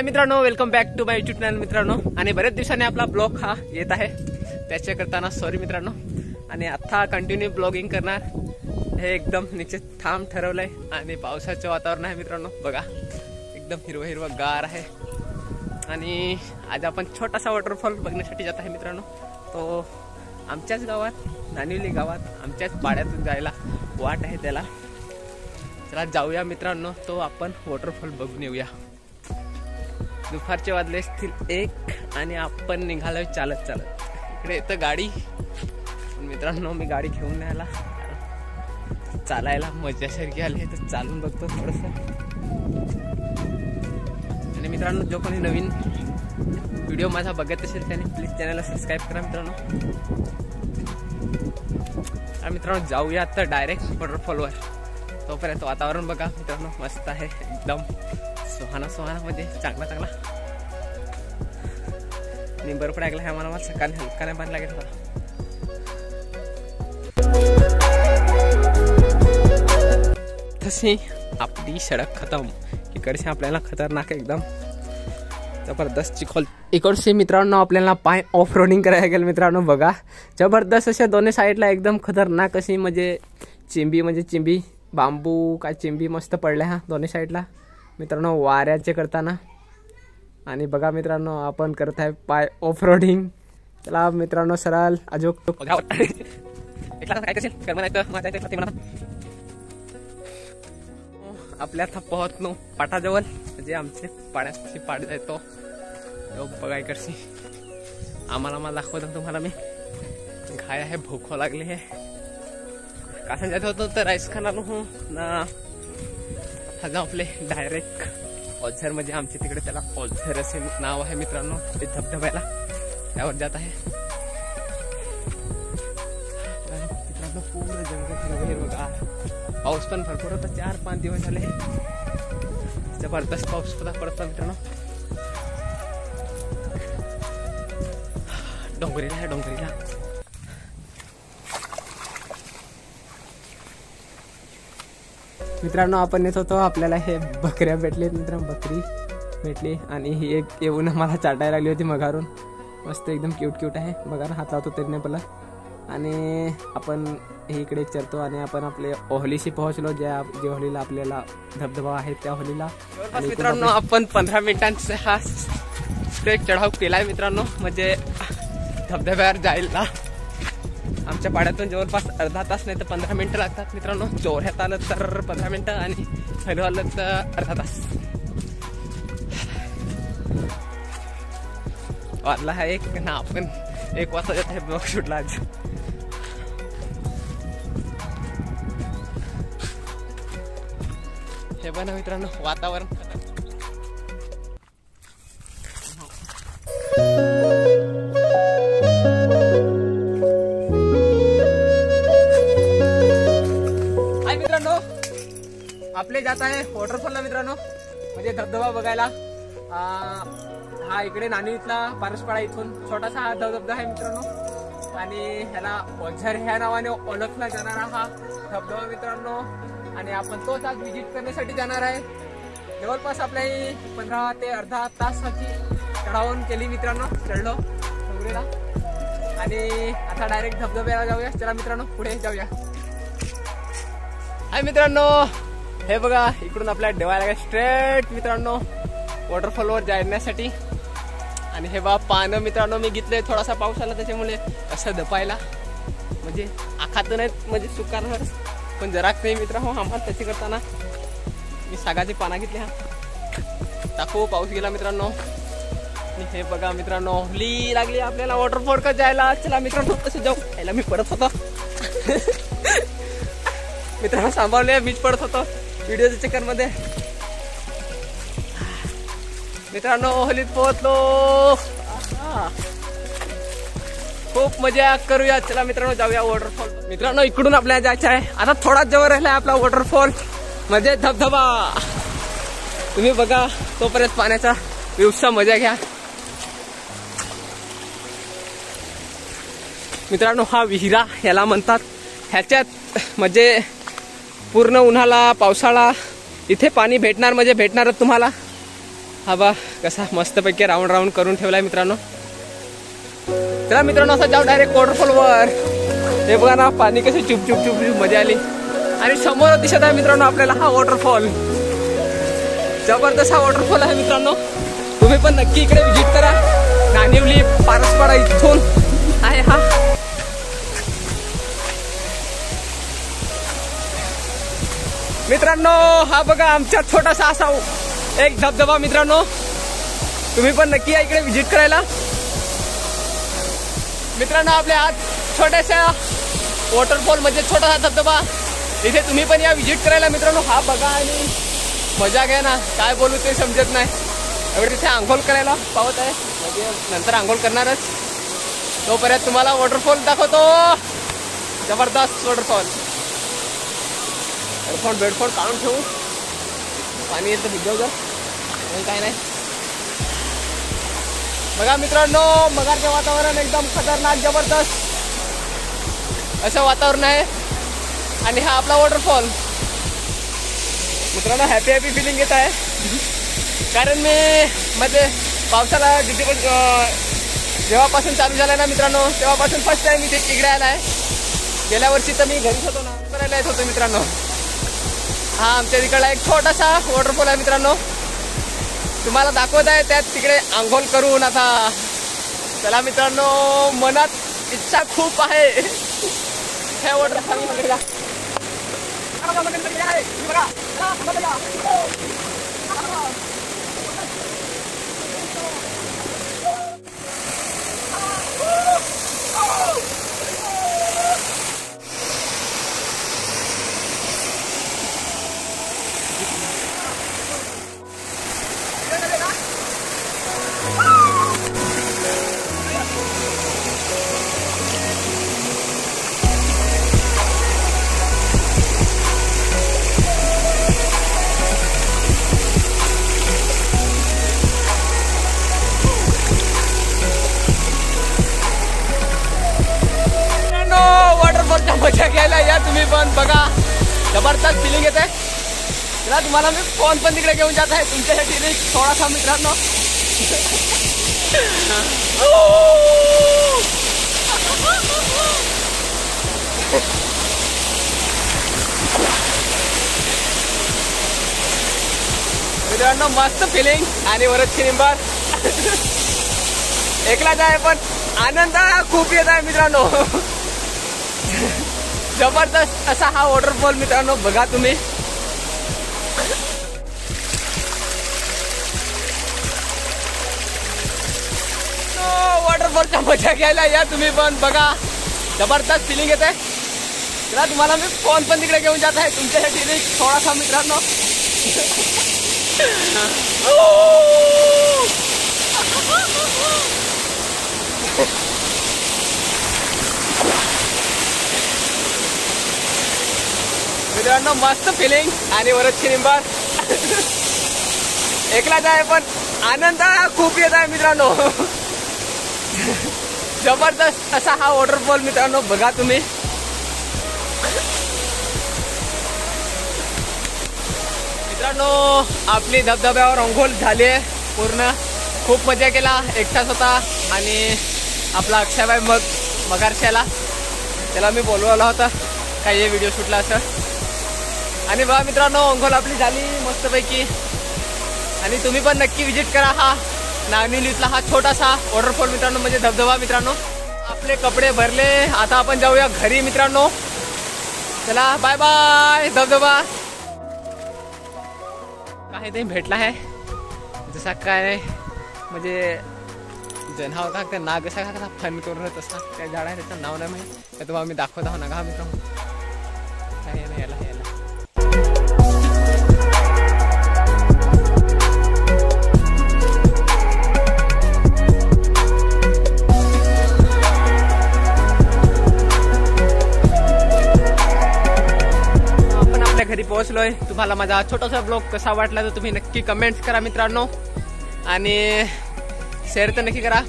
हाय मित्रांनो, welcome back to my YouTube channel मित्रांनो। आणि बरेच दिवसांनी आपला ब्लॉग हा येत आहे, त्याच्या करताना सॉरी मित्रांनो। आणि आता कंटिन्यू ब्लॉगिंग करणार हे एकदम निश्चित ठाम ठरवलंय। आणि पावसाचं वातावरण आहे मित्रांनो, बघा एकदम हिरवं हिरवं गार आहे। आणि आज आपण छोटासा वॉटरफॉल बघण्यासाठी जात आहे मित्रांनो। तो आमच्याच गावात, नानिवली गावात, आमच्याच पाड्यातून जायला वाट आहे त्याला। चला जाऊया मित्रांनो, तो आपण वॉटरफॉल बघून येऊया। दुपारचे वाजले असतील 1 आणि आपण निघालोय चालत चालत। इकडे येतं गाडी, पण मित्रांनो मी गाडी घेऊन नाही आला, चालायला मजासारखी आली तर चालून बघतो थोडंसं। आणि मित्रांनो, जो कोणी नवीन व्हिडिओ माझा बघत असेल त्याने प्लीज चॅनलला सबस्क्राईब करा मित्रांनो। आणि मित्रांनो जाऊया आता डायरेक्ट वॉटरफॉलवर। तोपर्यंत वातावरण बघा मित्रांनो, मस्त आहे एकदम सुहाना सुहाना, म्हणजे चांगला चांगला। आणि बर्फ लागला आहे मला, सकाळी हलका नाही पाणी लागेल होता। तशी आपली सडक खतम, इकडचे आपल्याला खतरनाक एकदम जबरदस्त चिखल। इकडचे मित्रांनो आपल्याला पाय ऑफ रोडिंग करायला गेलं मित्रांनो, बघा जबरदस्त अशा दोन्ही साईडला एकदम खतरनाक अशी म्हणजे चिंबी बांबू काय चिंबी मस्त पडल्या हा दोन्ही साईडला मित्रांनो वाऱ्याचे करताना। आणि बघा मित्रांनो आपण करत आहे पाय ऑफ रोडिंग। चला मित्रांनो सरळ अजूक आपल्या पोहोचलो पाटाजवळ, म्हणजे आमचे पाण्याची पाड जातो बघाय करशी। आम्हाला दाखवतो तुम्हाला मी, घाय आहे भूक लागली आहे। कसं जात होतो तर राईस खाणार हो ना, आता आपले डायरेक्ट ओझर, म्हणजे आमच्या तिकडे त्याला ओझर असे नाव आहे मित्रांनो, ते धबधब्याला त्यावर जात आहे मित्रांनो। पूर्ण जंगल हिरवगार, पाऊस पण भरपूर होता, 4-5 दिवस झाले जबरदस्त पाऊस पडतो मित्रांनो। डोंगरीला आहे, डोंगरीला मित्रांनो आपण येत होतो, आपल्याला हे बकऱ्या भेटले मित्रांनो, बकरी भेटली। आणि ही एक येऊन मला चाटायला लागली होती मगारून, मस्त एकदम क्यूट आहे बघा ना, हात लावतो तरी नाही पडला। आणि आपण हे इकडे चरतो आणि आपण आपले ओहलीशी पोहोचलो, ज्या ओहलीला आपल्याला धबधबा आहे त्या ओहलीला। मित्रांनो आपण 15 मिनिटांचा हा ट्रेक चढाव केलाय मित्रांनो, म्हणजे धबधब्यावर जायला आमच्या पाड्यातून जवळपास अर्धा तास नाही तर 15 मिनिटं लागतात मित्रांनो। जोऱ्यात आलं तर 15 मिनिटं आणि हळू आलं तर अर्धा तास। वाजला आहे 1 ना, आपण 1 वाजता जात आहे ब्लॉग शूटला आज। हे बघा मित्रांनो वातावरण आपले जात आहे वॉटरफॉलला मित्रांनो, म्हणजे धबधबा बघायला। हा इकडे नानिवलीतला पारसपाडा इथून छोटासा हा धबधबा आहे मित्रांनो। आणि ह्याला ओझर ह्या नावाने ओळखला जाणारा हा धबधबा मित्रांनो। आणि आपण तोच आज विजिट करण्यासाठी जाणार आहे। जवळपास आपल्या 15 ते अर्धा तासाची चढावून केली मित्रांनो, चढलो डोंगरीला। आणि आता डायरेक्ट धबधब्याला जाऊया। चला मित्रांनो पुढे जाऊया। हाय मित्रांनो, हे बघा इकडून आपल्याला डेवायला लागेल स्ट्रेट मित्रांनो वॉटरफॉलवर जाण्यासाठी। आणि हे बघा पानं मित्रांनो मी घेतलंय, थोडासा पाऊस आला त्याच्यामुळे असं दपायला, म्हणजे आखात नाही म्हणजे सुकारवर पण जराक नाही मित्रांनो आम्हाला त्याची करताना। मी सागाची पानं घेतली, हा टाकू पाऊस गेला मित्रांनो। आणि हे बघा मित्रांनो ओहली लागली आपल्याला वॉटरफॉल का जायला। चला मित्रांनो कसं जाऊ, यायला मी पडत होतो मित्रांनो, सांभाळले मीच पडत होतो व्हिडिओच्या चक्कर मध्ये मित्रांनो। ओहलीत पोहोचलो, खूप मजा करूया। चला मित्रांनो जाऊया वॉटरफॉल। मित्रांनो इकडून आपल्याला जायचं आहे, आता थोडाच जवळ राहिलाय आपला वॉटरफॉल म्हणजे धबधबा। तुम्ही बघा तोपर्यंत पाण्याचा व्ह्यूचा मजा घ्या मित्रांनो। हा विहिरा ह्याला म्हणतात, ह्याच्यात म्हणजे पूर्ण उन्हाळा पावसाळा इथे पाणी भेटणार म्हणजे भेटणारच तुम्हाला। हा बा कसा मस्तपैकी राऊंड राऊंड करून ठेवलाय मित्रांनो. चला मित्रांनो असं जाऊ डायरेक्ट वॉटरफॉल वर. हे बघा ना पाणी कसे चुप चुप चुप चुप मजा आली. आणि समोर दिसत आहे मित्रांनो आपल्याला हा वॉटरफॉल. जबरदस्त हा वॉटरफॉल आहे मित्रांनो. तुम्ही पण नक्की इकडे विजिट करा. नानिवली पारसपाडा इथून आहे हा. मित्रांनो हा बघा आमचा छोटासा असा एक धबधबा मित्रांनो. तुम्ही पण नक्की या इकडे विजिट करायला. मित्रांनो आपल्या आज छोट्याशा वॉटरफॉल म्हणजे छोटासा धबधबा इथे तुम्ही पण या विजिट करायला मित्रांनो. हा बघा आणि मजा घ्या ना. काय बोलू ते समजत नाही. एवढे तिथे आंघोळ करायला पावत आहे. म्हणजे नंतर आंघोळ करणारच. तोपर्यंत तुम्हाला वॉटरफॉल दाखवतो. जबरदस्त वॉटरफॉल. हेडफोन बेडफोन काढून ठेवू. पाणी येतं भिजव जर काय नाही. बघा मित्रांनो मगारचे वातावरण एकदम खतरनाक जबरदस्त असं वातावरण आहे. आणि हा आपला वॉटरफॉल. मित्रांनो हॅपी हॅपी फिलिंग येत आहे. कारण मी मध्ये पावसाला जेव्हापासून चालू झाला ना मित्रांनो तेव्हापासून फर्स्ट टाइम इथे इकडे आला आहे. गेल्या वर्षी तर मी घरीच होतो ना करायला येत होतो मित्रांनो. हा आमच्या तिकडला एक छोटासा वॉटरफॉल आहे मित्रांनो. तुम्हाला दाखवत आहे त्यात तिकडे आंघोळ करून. आता चला मित्रांनो मनात इच्छा खूप आहे ह्या वॉटरफॉल मध्ये. मजा घ्यायला या तुम्ही पण. बघा जबरदस्त फिलिंग येते. चला तुम्हाला मी फोन पण तिकडे घेऊन जात आहे तुमच्यासाठी थोडासा मित्रांनो. मित्रांनो मस्त फिलिंग आणि वरची निंबार. एकलाच आहे पण आनंद खूप येत आहे मित्रांनो. जबरदस्त असा हा वॉटरफॉल मित्रांनो. बघा तुम्ही वॉटरफॉलच्या मजा घ्यायला या तुम्ही पण. बघा जबरदस्त फिलिंग येते. चला तुम्हाला मी फोन पण तिकडे घेऊन जात आहे तुमच्यासाठी थोडासा मित्रांनो. मित्रांनो मस्त फिलिंग आणि वरची निंबार. एकलाच आहे पण आनंद खूप येत आहे मित्रांनो. जबरदस्त असा हा वॉटरफॉल मित्रांनो. बघा तुम्ही मित्रांनो आपली धबधब्यावर अंघोळ झाली आहे पूर्ण. खूप मजा केला. एकटाच होता आणि आपला अक्षयभाई मगारशाला त्याला मी बोलवला होता काय हे व्हिडिओ शूटला असं. आणि बघा मित्रांनो अंघोळ आपली झाली मस्तपैकी. आणि तुम्ही पण नक्की विजिट करा हा नागनिवलीतला हा छोटासा वॉटरफॉल मित्रांनो म्हणजे धबधबा मित्रांनो. आपले कपडे भरले. आता आपण जाऊया घरी मित्रांनो. चला बाय बाय. धबधबा काय ते भेटला आहे जसा काय म्हणजे जनावर का त्या नाग असा का फन करून तसा काय झाड आहे त्याचं नाव नाही माहिती. तुम्हाला आम्ही दाखवत आहो ना का मित्रांनो. काय नाही याला याला घरी पोहोचलोय. तुम्हाला माझा छोटासा ब्लॉग कसा वाटला तर तुम्ही नक्की कमेंट्स करा मित्रांनो. आणि शेअर तर नक्की करा.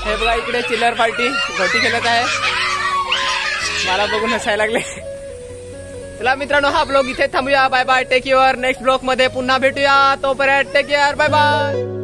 हे बघा इकडे चिल्लर पार्टी घोटी खेळत आहे. मला बघून हसायला लागले. चला मित्रांनो हा ब्लॉग इथे थांबूया. Bye bye. Take care. Next blog मध्ये पुन्हा भेटूया. तोपर्यंत टेक केअर. Bye bye.